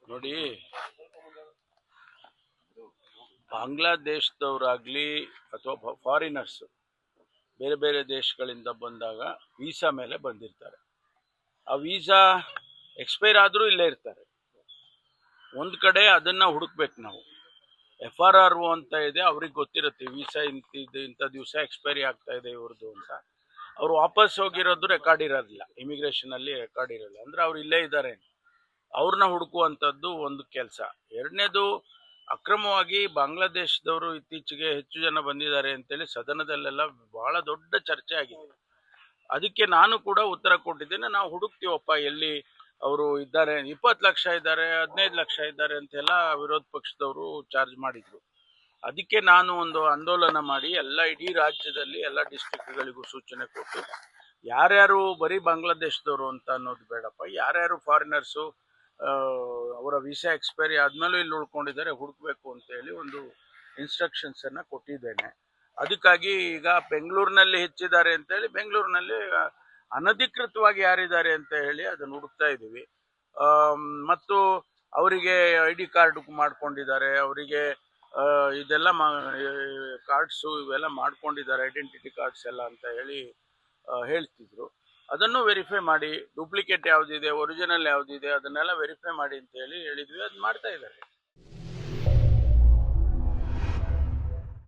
ನೋಡಿ, ಬಾಂಗ್ಲಾದೇಶದವರಾಗ್ಲಿ ಅಥವಾ ಫಾರಿನರ್ಸ್ ಬೇರೆ ಬೇರೆ ದೇಶಗಳಿಂದ ಬಂದಾಗ ವೀಸಾ ಮೇಲೆ ಬಂದಿರ್ತಾರೆ. ಆ ವೀಸಾ ಎಕ್ಸ್ಪೈರ್ ಆದರೂ ಇಲ್ಲೇ ಇರ್ತಾರೆ. ಒಂದು ಕಡೆ ಅದನ್ನು ಹುಡುಕ್ಬೇಕು ನಾವು. FRRO ಅಂತ ಇದೆ, ಅವ್ರಿಗೆ ಗೊತ್ತಿರುತ್ತೆ ವೀಸಾ ಇಂಥ ದಿವಸ ಎಕ್ಸ್ಪೈರಿ ಆಗ್ತಾ ಇದೆ ಇವ್ರದ್ದು ಅಂತ. ಅವ್ರು ವಾಪಸ್ ಹೋಗಿರೋದು ರೆಕಾರ್ಡ್ ಇರೋದಿಲ್ಲ, ಇಮಿಗ್ರೇಷನಲ್ಲಿ ರೆಕಾರ್ಡ್ ಇರೋಲ್ಲ. ಅಂದರೆ ಅವ್ರು ಇಲ್ಲೇ ಇದ್ದಾರೆ, ಅವ್ರನ್ನ ಹುಡುಕುವಂಥದ್ದು ಒಂದು ಕೆಲಸ. ಎರಡನೇದು, ಅಕ್ರಮವಾಗಿ ಬಾಂಗ್ಲಾದೇಶದವರು ಇತ್ತೀಚೆಗೆ ಹೆಚ್ಚು ಜನ ಬಂದಿದ್ದಾರೆ ಅಂತೇಳಿ ಸದನದಲ್ಲೆಲ್ಲ ಬಹಳ ದೊಡ್ಡ ಚರ್ಚೆ ಆಗಿದೆ. ಅದಕ್ಕೆ ನಾನು ಕೂಡ ಉತ್ತರ ಕೊಟ್ಟಿದ್ದೇನೆ. ನಾವು ಹುಡುಕ್ತೀವಪ್ಪ ಎಲ್ಲಿ ಅವರು ಇದ್ದಾರೆ, 20 ಲಕ್ಷ ಇದ್ದಾರೆ, 15 ಲಕ್ಷ ಇದ್ದಾರೆ ಅಂತೆಲ್ಲ ವಿರೋಧ ಪಕ್ಷದವರು ಚಾರ್ಜ್ ಮಾಡಿದ್ರು. ಅದಕ್ಕೆ ನಾನು ಒಂದು ಆಂದೋಲನ ಮಾಡಿ ಇಡೀ ರಾಜ್ಯದಲ್ಲಿ ಎಲ್ಲ ಡಿಸ್ಟ್ರಿಕ್ಟ್ಗಳಿಗೂ ಸೂಚನೆ ಕೊಟ್ಟು, ಯಾರ್ಯಾರು ಬರೀ ಬಾಂಗ್ಲಾದೇಶದವರು ಅಂತ ಅನ್ನೋದು ಬೇಡಪ್ಪ, ಯಾರ್ಯಾರು ಫಾರಿನರ್ಸು ಅವರ ವೀಸಾ ಎಕ್ಸ್ಪೈರಿ ಆದ್ಮೇಲೂ ಇಲ್ಲಿ ಉಳ್ಕೊಂಡಿದ್ದಾರೆ ಹುಡುಕ್ಬೇಕು ಅಂತ ಹೇಳಿ ಒಂದು ಇನ್ಸ್ಟ್ರಕ್ಷನ್ಸ್ ಅನ್ನ ಕೊಟ್ಟಿದ್ದೇನೆ. ಅದಕ್ಕಾಗಿ ಈಗ ಬೆಂಗಳೂರಿನಲ್ಲಿ ಹೆಚ್ಚಿದ್ದಾರೆ ಅಂತ ಹೇಳಿ ಬೆಂಗಳೂರಿನಲ್ಲಿ ಅನಧಿಕೃತವಾಗಿ ಯಾರಿದ್ದಾರೆ ಅಂತ ಹೇಳಿ ಅದನ್ನು ಹುಡುಕ್ತಾ ಇದ್ದೀವಿ. ಮತ್ತು ಅವರಿಗೆ ID ಕಾರ್ಡ್ ಮಾಡ್ಕೊಂಡಿದ್ದಾರೆ, ಅವರಿಗೆ ಇದೆಲ್ಲ ಕಾರ್ಡ್ಸು ಇವೆಲ್ಲ ಮಾಡ್ಕೊಂಡಿದ್ದಾರೆ, ಐಡೆಂಟಿಟಿ ಕಾರ್ಡ್ಸ್ ಎಲ್ಲ ಅಂತ ಹೇಳಿ ಹೇಳ್ತಿದ್ರು. ಅದನ್ನು ವೆರಿಫೈ ಮಾಡಿ, ಡೂಪ್ಲಿಕೇಟ್ ಯಾವುದಿದೆ ಒರಿಜಿನಲ್ ಯಾವುದಿದೆ ಅದನ್ನೆಲ್ಲ ವೆರಿಫೈ ಮಾಡಿ ಅಂತ ಹೇಳಿ ಹೇಳಿದ್ವಿ. ಅದು ಮಾಡ್ತಾ ಇದ್ದಾರೆ.